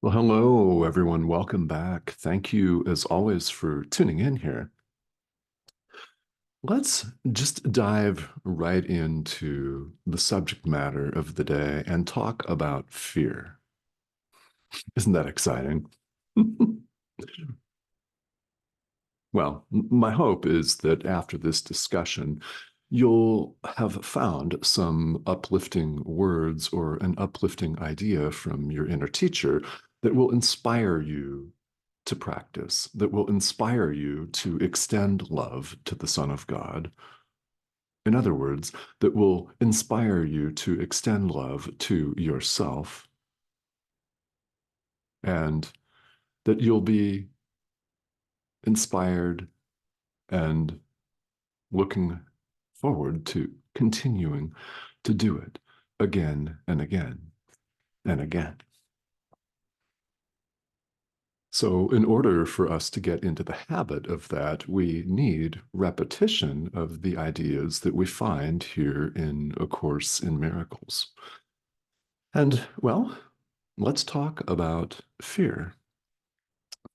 Well, hello, everyone. Welcome back. Thank you, as always, for tuning in here. Let's just dive right into the subject matter of the day and talk about fear. Isn't that exciting? Well, my hope is that after this discussion, you'll have found some uplifting words or an uplifting idea from your inner teacher that will inspire you to practice, that will inspire you to extend love to the Son of God. In other words, that will inspire you to extend love to yourself, and that you'll be inspired and looking forward to continuing to do it again and again and again. So, in order for us to get into the habit of that, we need repetition of the ideas that we find here in A Course in Miracles. And, well, let's talk about fear.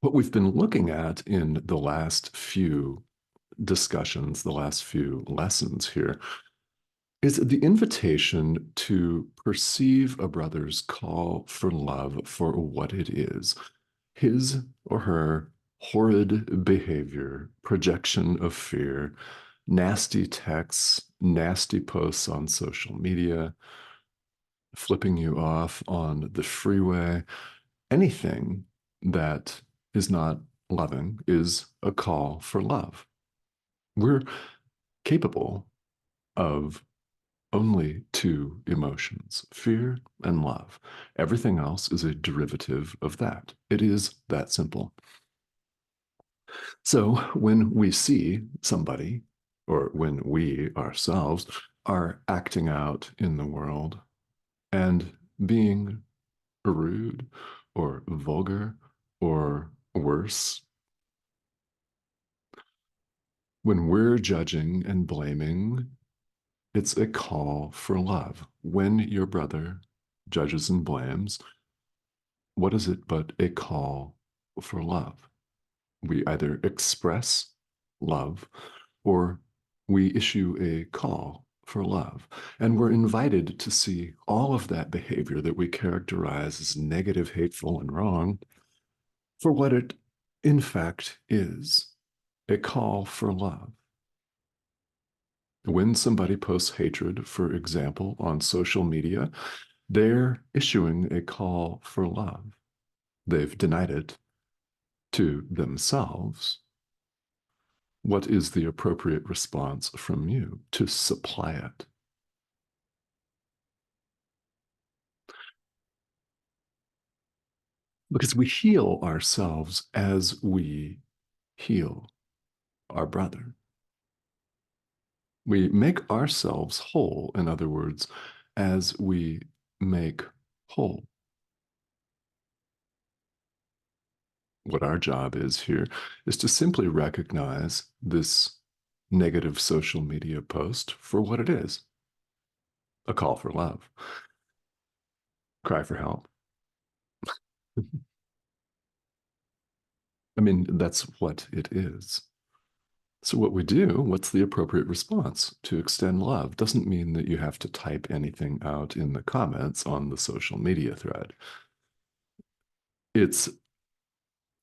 What we've been looking at in the last few discussions, the last few lessons here, is the invitation to perceive a brother's call for love for what it is, his or her horrid behavior, projection of fear, nasty texts, nasty posts on social media, flipping you off on the freeway, anything that is not loving is a call for love. We're capable of only two emotions, fear and love. Everything else is a derivative of that. It is that simple. So when we see somebody, or when we ourselves are acting out in the world and being rude or vulgar or worse, when we're judging and blaming, it's a call for love. When your brother judges and blames, what is it but a call for love? We either express love or we issue a call for love. And we're invited to see all of that behavior that we characterize as negative, hateful, and wrong for what it in fact is, a call for love. When somebody posts hatred, for example, on social media, they're issuing a call for love. They've denied it to themselves. What is the appropriate response from you to supply it? Because we heal ourselves as we heal our brother. We make ourselves whole, in other words, as we make whole. What our job is here is to simply recognize this negative social media post for what it is, a call for love, cry for help. I mean, that's what it is. So, what we do, what's the appropriate response to extend love? Doesn't mean that you have to type anything out in the comments on the social media thread. It's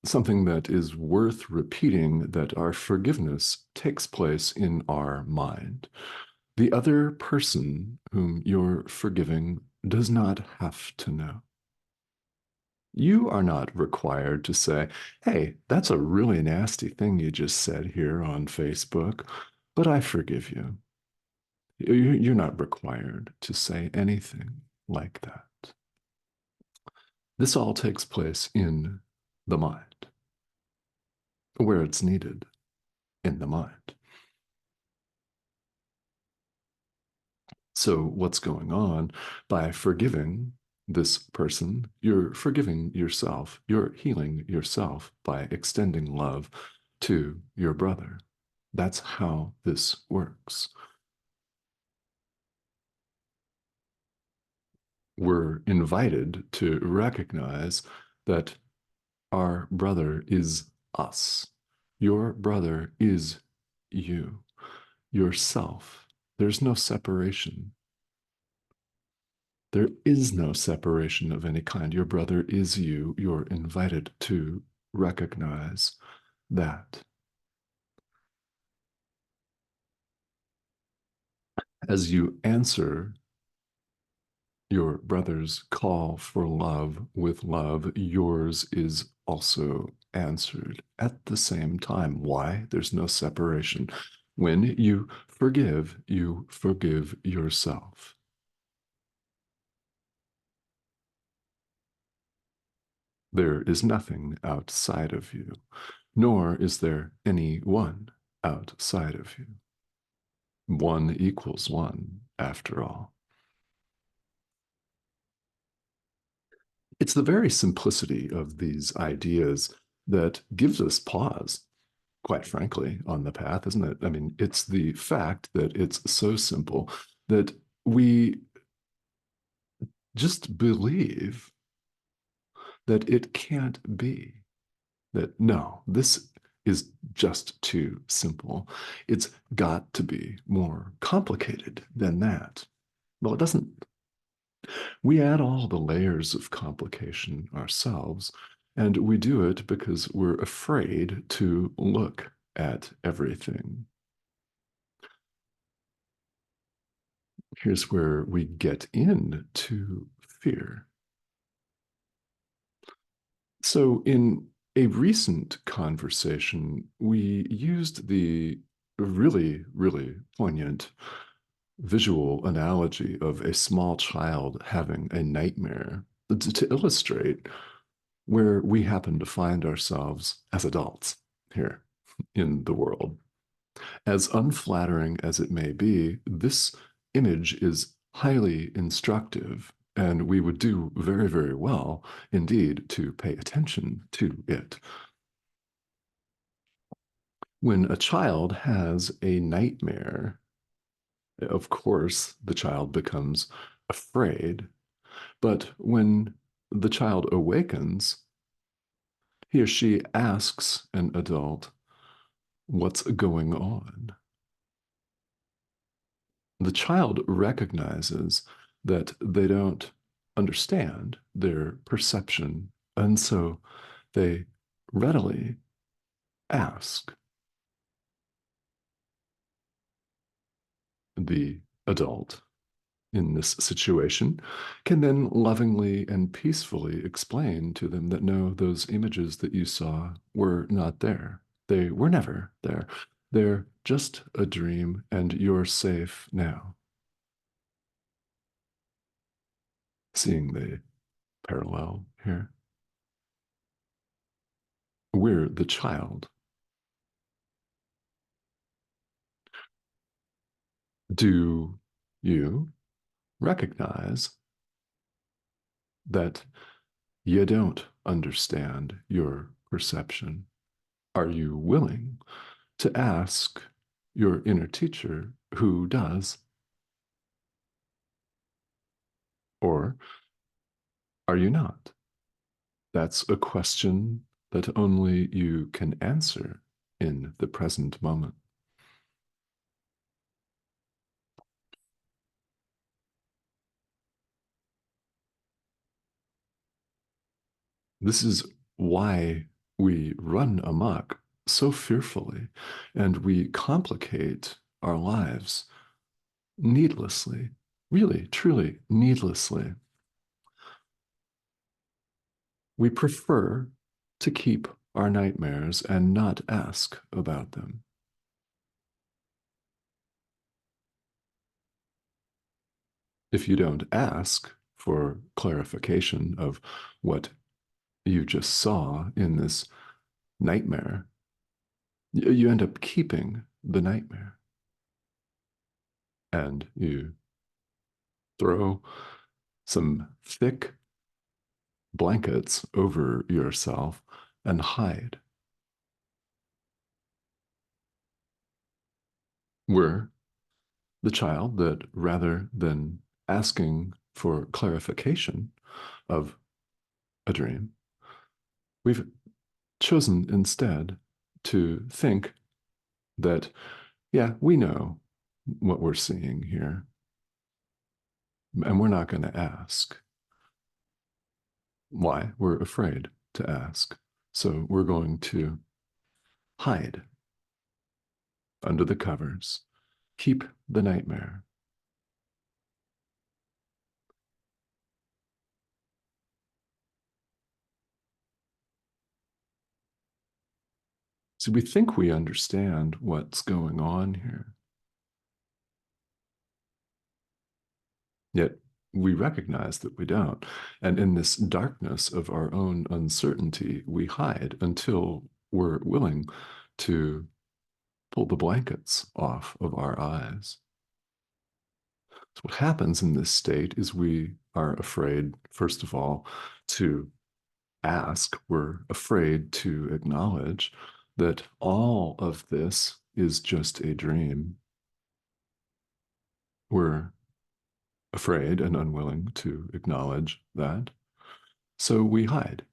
something that is worth repeating, that our forgiveness takes place in our mind. The other person whom you're forgiving does not have to know. You are not required to say, hey, that's a really nasty thing you just said here on Facebook, but I forgive you. You're not required to say anything like that. This all takes place in the mind, where it's needed, in the mind. So, what's going on? By forgiving this person, you're forgiving yourself. You're healing yourself by extending love to your brother. That's how this works. We're invited to recognize that our brother is us. Your brother is you, yourself. There's no separation. There is no separation of any kind. Your brother is you. You're invited to recognize that. As you answer your brother's call for love with love, yours is also answered at the same time. Why? There's no separation. When you forgive yourself. There is nothing outside of you, nor is there any one outside of you. One equals one, after all. It's the very simplicity of these ideas that gives us pause, quite frankly, on the path, isn't it? I mean, it's the fact that it's so simple that we just believe that it can't be. That no, this is just too simple. It's got to be more complicated than that. Well, it doesn't. We add all the layers of complication ourselves, and we do it because we're afraid to look at everything. Here's where we get into fear. So, in a recent conversation, we used the really poignant visual analogy of a small child having a nightmare to illustrate where we happen to find ourselves as adults here in the world. As unflattering as it may be, this image is highly instructive, and we would do very well indeed to pay attention to it. When a child has a nightmare, of course, the child becomes afraid. But when the child awakens, he or she asks an adult, what's going on? The child recognizes that they don't understand their perception, and so they readily ask. The adult in this situation can then lovingly and peacefully explain to them that no, those images that you saw were not there. They were never there. They're just a dream, and you're safe now. Seeing the parallel here. We're the child. Do you recognize that you don't understand your perception? Are you willing to ask your inner teacher who does? Or are you not? That's a question that only you can answer in the present moment. This is why we run amok so fearfully, and we complicate our lives needlessly, really, truly needlessly. We prefer to keep our nightmares and not ask about them. If you don't ask for clarification of what you just saw in this nightmare, you end up keeping the nightmare. And you throw some thick blankets over yourself and hide. We're the child that rather than asking for clarification of a dream, We've chosen instead to think that, yeah, we know what we're seeing here, and we're not going to ask. Why? We're afraid to ask. So we're going to hide under the covers, keep the nightmare. So we think we understand what's going on here, yet we recognize that we don't. And in this darkness of our own uncertainty, we hide until we're willing to pull the blankets off of our eyes. So what happens in this state is we are afraid, first of all, to ask, we're afraid to acknowledge that all of this is just a dream. We're afraid and unwilling to acknowledge that. So we hide.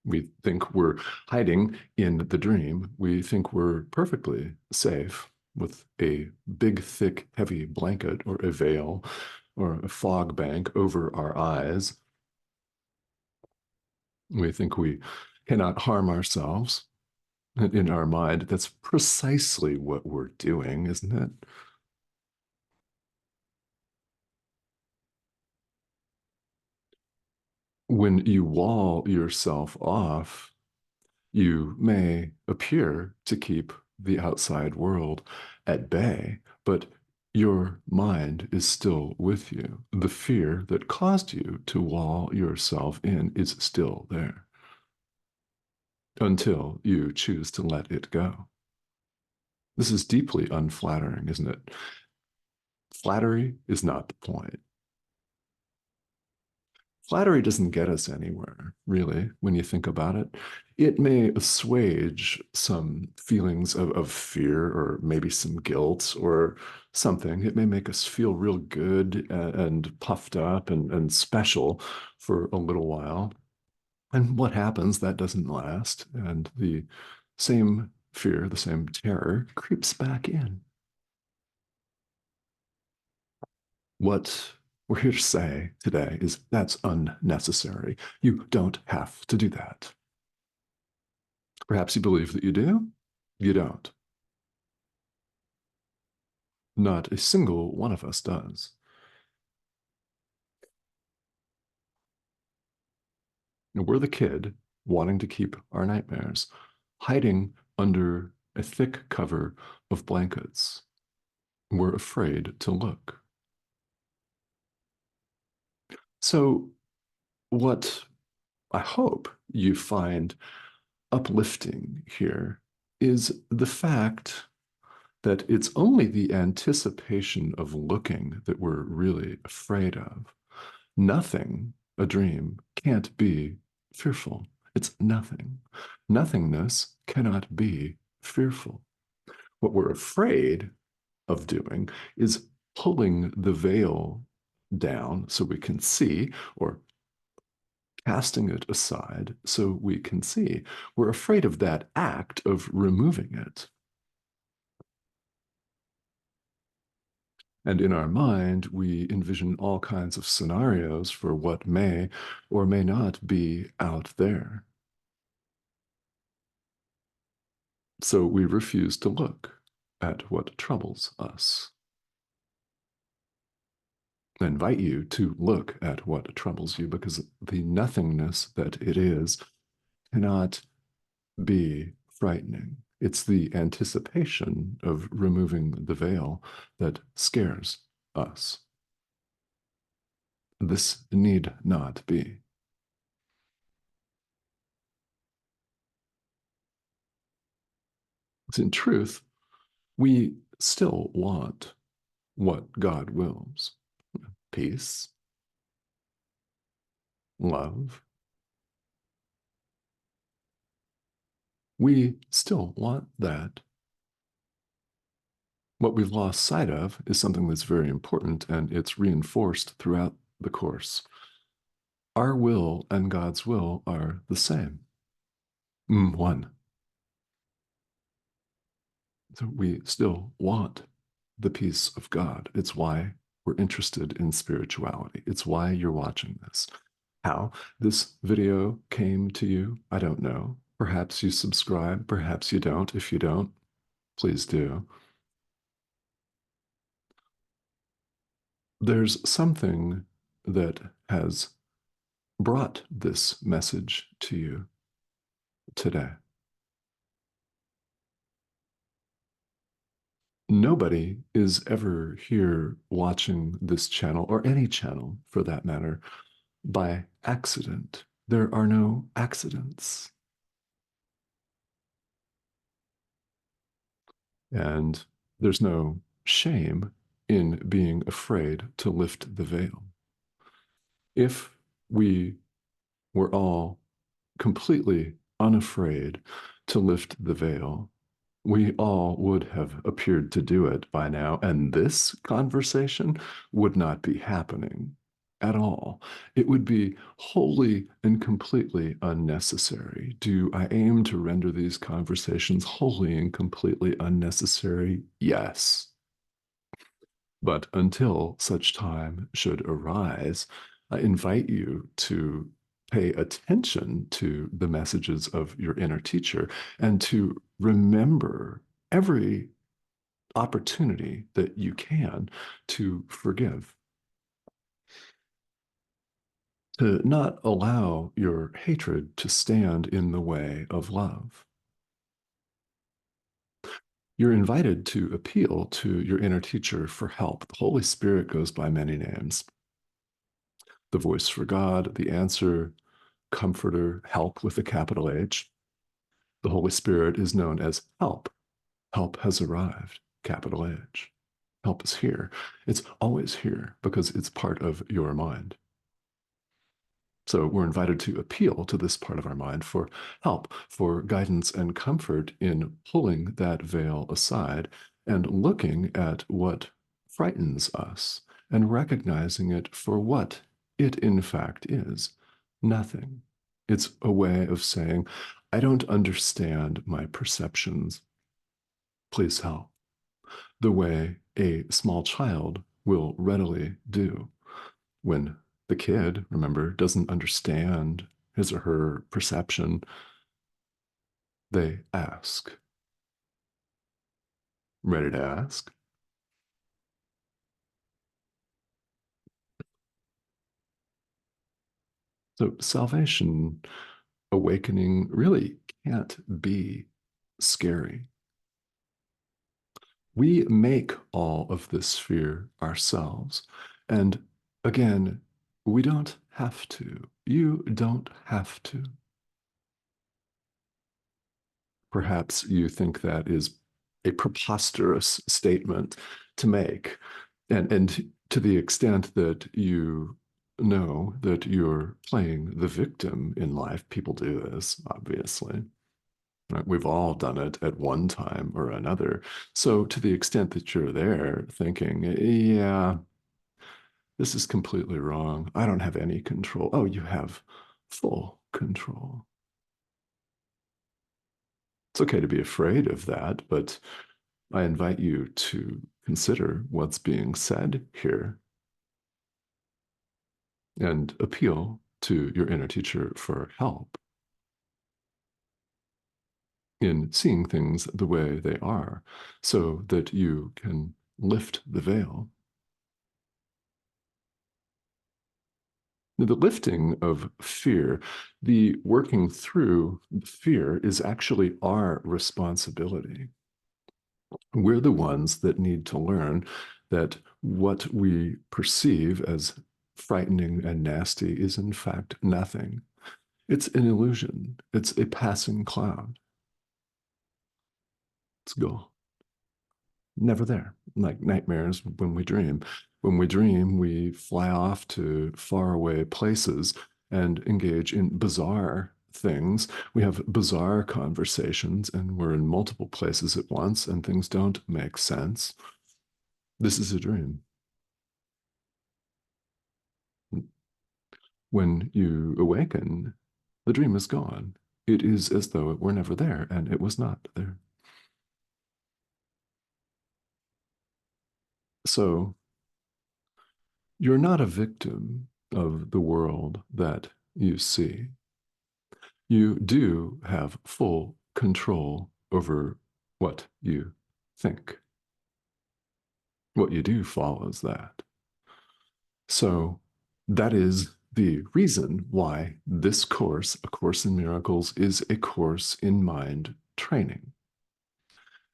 We think we're hiding in the dream. We think we're perfectly safe with a big, thick, heavy blanket or a veil or a fog bank over our eyes. We think we cannot harm ourselves. In our mind, that's precisely what we're doing, isn't it? When you wall yourself off, you may appear to keep the outside world at bay, but your mind is still with you. The fear that caused you to wall yourself in is still there until you choose to let it go. This is deeply unflattering, isn't it? Flattery is not the point. Flattery doesn't get us anywhere, really, when you think about it. It may assuage some feelings of fear or maybe some guilt or something. It may make us feel real good and puffed up and special for a little while. And what happens, that doesn't last. And the same fear, the same terror creeps back in. What we're here to say today is that's unnecessary. You don't have to do that. Perhaps you believe that you do. You don't. Not a single one of us does. And we're the kid wanting to keep our nightmares, hiding under a thick cover of blankets. We're afraid to look. So, what I hope you find uplifting here is the fact that it's only the anticipation of looking that we're really afraid of. Nothing, a dream, can't be fearful. It's nothing. Nothingness cannot be fearful. What we're afraid of doing is pulling the veil down so we can see, or casting it aside so we can see. We're afraid of that act of removing it. And in our mind, we envision all kinds of scenarios for what may or may not be out there. So we refuse to look at what troubles us. I invite you to look at what troubles you because the nothingness that it is cannot be frightening. It's the anticipation of removing the veil that scares us. This need not be. In truth, we still want what God wills: peace, love. We still want that. What we've lost sight of is something that's very important, and it's reinforced throughout the course. Our will and God's will are the same. One. So we still want the peace of God. It's why we're interested in spirituality. It's why you're watching this. How this video came to you, I don't know. Perhaps you subscribe, perhaps you don't. If you don't, please do. There's something that has brought this message to you today. Nobody is ever here watching this channel, or any channel for that matter, by accident. There are no accidents. And there's no shame in being afraid to lift the veil. If we were all completely unafraid to lift the veil, we all would have appeared to do it by now, and this conversation would not be happening at all. It would be wholly and completely unnecessary. Do I aim to render these conversations wholly and completely unnecessary? Yes. But until such time should arise, I invite you to pay attention to the messages of your inner teacher and to remember every opportunity that you can to forgive, to not allow your hatred to stand in the way of love. You're invited to appeal to your inner teacher for help. The Holy Spirit goes by many names: the voice for God, the answer, comforter, help with a capital H. The Holy Spirit is known as help. Help has arrived, capital H. Help is here. It's always here because it's part of your mind. So we're invited to appeal to this part of our mind for help, for guidance and comfort in pulling that veil aside and looking at what frightens us and recognizing it for what it in fact is: nothing. It's a way of saying, I don't understand my perceptions. Please help. The way a small child will readily do when the kid, remember, doesn't understand his or her perception. They ask. Ready to ask? So salvation, awakening really can't be scary. We make all of this fear ourselves. And again, we don't have to. You don't have to. Perhaps you think that is a preposterous statement to make. And to the extent that you know that you're playing the victim in life, people do this, obviously. Right? We've all done it at one time or another. So to the extent that you're there thinking, yeah, this is completely wrong, I don't have any control. Oh, you have full control. It's okay to be afraid of that, but I invite you to consider what's being said here and appeal to your inner teacher for help in seeing things the way they are so that you can lift the veil. The lifting of fear, the working through fear, is actually our responsibility. We're the ones that need to learn that what we perceive as frightening and nasty is in fact nothing. It's an illusion. It's a passing cloud. It's gone. Never there. Like nightmares when we dream. When we dream, we fly off to faraway places and engage in bizarre things. We have bizarre conversations, and we're in multiple places at once, and things don't make sense. This is a dream. When you awaken, the dream is gone. It is as though it were never there, and it was not there. So you're not a victim of the world that you see. You do have full control over what you think. What you do follows that. So that is the reason why this course, A Course in Miracles, is a course in mind training.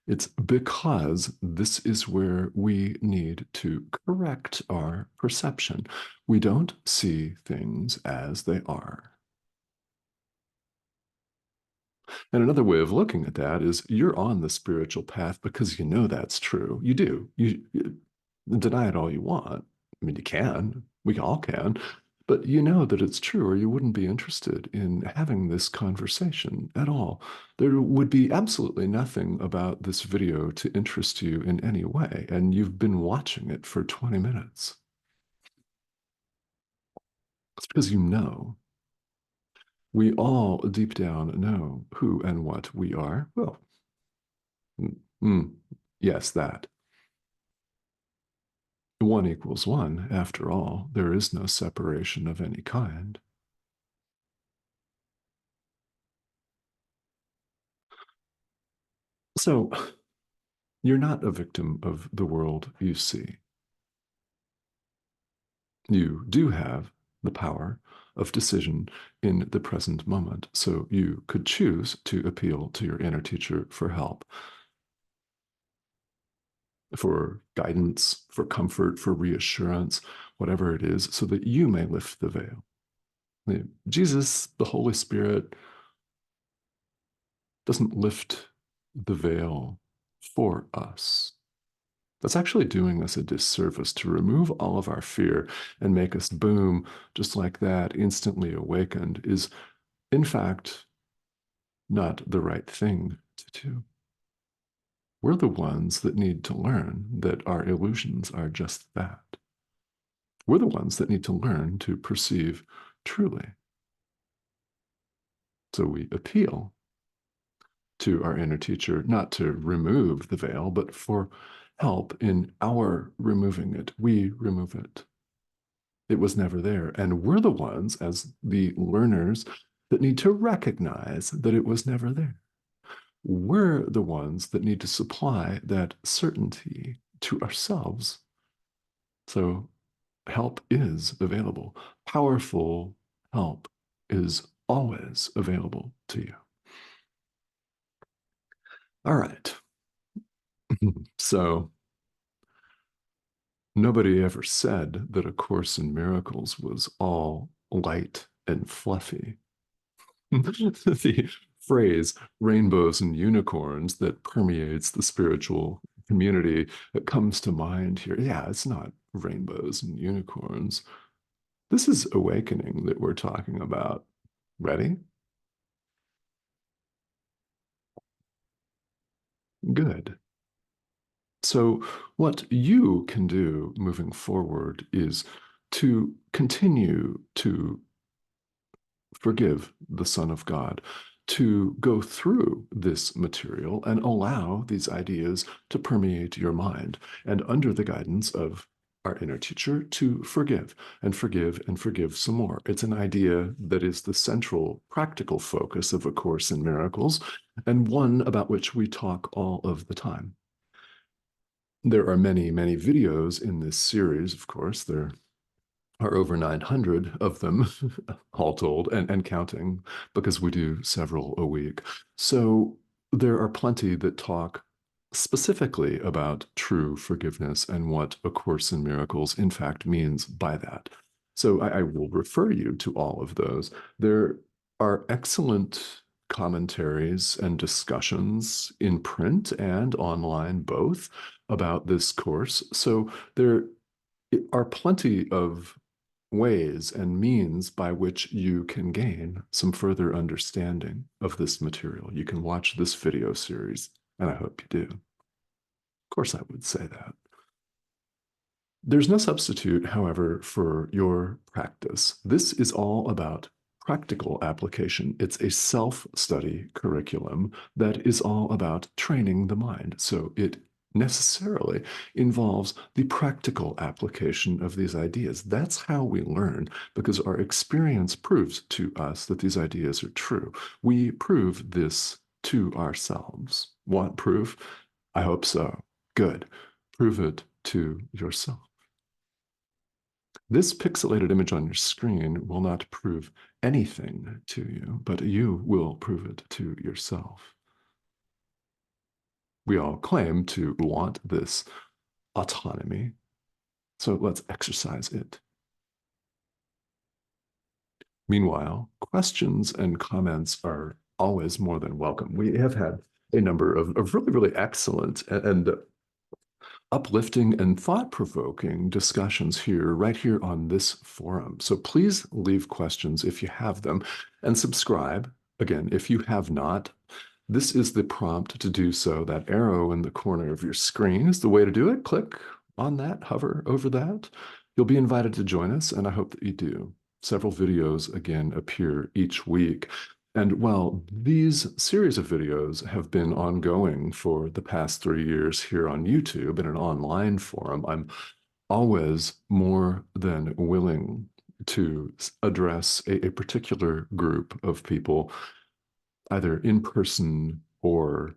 It's because this is where we need to correct our perception. We don't see things as they are. And another way of looking at that is you're on the spiritual path because you know that's true. You do. You deny it all you want. I mean, you can. We all can. But you know that it's true, or you wouldn't be interested in having this conversation at all. There would be absolutely nothing about this video to interest you in any way, and you've been watching it for 20 minutes. It's because you know. We all deep down know who and what we are. Well, mm, yes, that. One equals one, after all. There is no separation of any kind. So you're not a victim of the world you see. You do have the power of decision in the present moment. So you could choose to appeal to your inner teacher for help, for guidance, for comfort, for reassurance, whatever it is, so that you may lift the veil. Jesus, the Holy Spirit, doesn't lift the veil for us. That's actually doing us a disservice to remove all of our fear and make us boom, just like that, instantly awakened, is in fact not the right thing to do. We're the ones that need to learn that our illusions are just that. We're the ones that need to learn to perceive truly. So we appeal to our inner teacher, not to remove the veil, but for help in our removing it. We remove it. It was never there. And we're the ones, as the learners, that need to recognize that it was never there. We're the ones that need to supply that certainty to ourselves. So help is available. Powerful help is always available to you. All right. So nobody ever said that A Course in Miracles was all light and fluffy. The phrase rainbows and unicorns that permeates the spiritual community that comes to mind here. Yeah, it's not rainbows and unicorns. This is awakening that we're talking about. Ready? Good. So, what you can do moving forward is to continue to forgive the Son of God, to go through this material and allow these ideas to permeate your mind, and under the guidance of our inner teacher, to forgive and forgive and forgive some more. It's an idea that is the central practical focus of A Course in Miracles, and one about which we talk all of the time. There are many, many videos in this series, of course. There are over 900 of them, all told, and counting, because we do several a week. So there are plenty that talk specifically about true forgiveness and what A Course in Miracles, in fact, means by that. So I will refer you to all of those. There are excellent commentaries and discussions in print and online, both, about this course. So there are plenty of ways and means by which you can gain some further understanding of this material. You can watch this video series, and I hope you do. Of course, I would say that. There's no substitute, however, for your practice. This is all about practical application. It's a self-study curriculum that is all about training the mind. So it necessarily involves the practical application of these ideas. That's how we learn, because our experience proves to us that these ideas are true. We prove this to ourselves. Want proof? I hope so. Good. Prove it to yourself. This pixelated image on your screen will not prove anything to you, but you will prove it to yourself. We all claim to want this autonomy, so let's exercise it. Meanwhile, questions and comments are always more than welcome. We have had a number of really, really excellent and uplifting and thought-provoking discussions here, right here on this forum. So please leave questions if you have them, and subscribe, again, if you have not. This is the prompt to do so. That arrow in the corner of your screen is the way to do it. Click on that, hover over that. You'll be invited to join us, and I hope that you do. Several videos, again, appear each week. And while these series of videos have been ongoing for the past 3 years here on YouTube in an online forum, I'm always more than willing to address a particular group of people, either in person or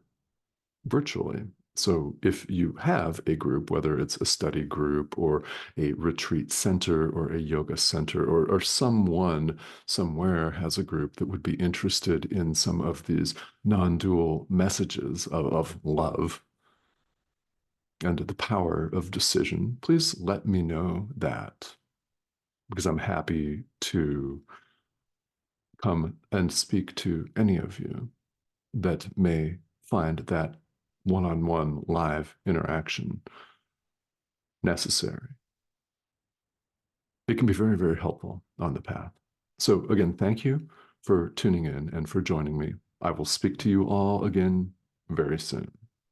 virtually. So if you have a group, whether it's a study group or a retreat center or a yoga center, or someone somewhere has a group that would be interested in some of these non-dual messages of love and the power of decision, please let me know that, because I'm happy to come and speak to any of you that may find that one-on-one live interaction necessary. It can be very, very helpful on the path. So again, thank you for tuning in and for joining me. I will speak to you all again very soon.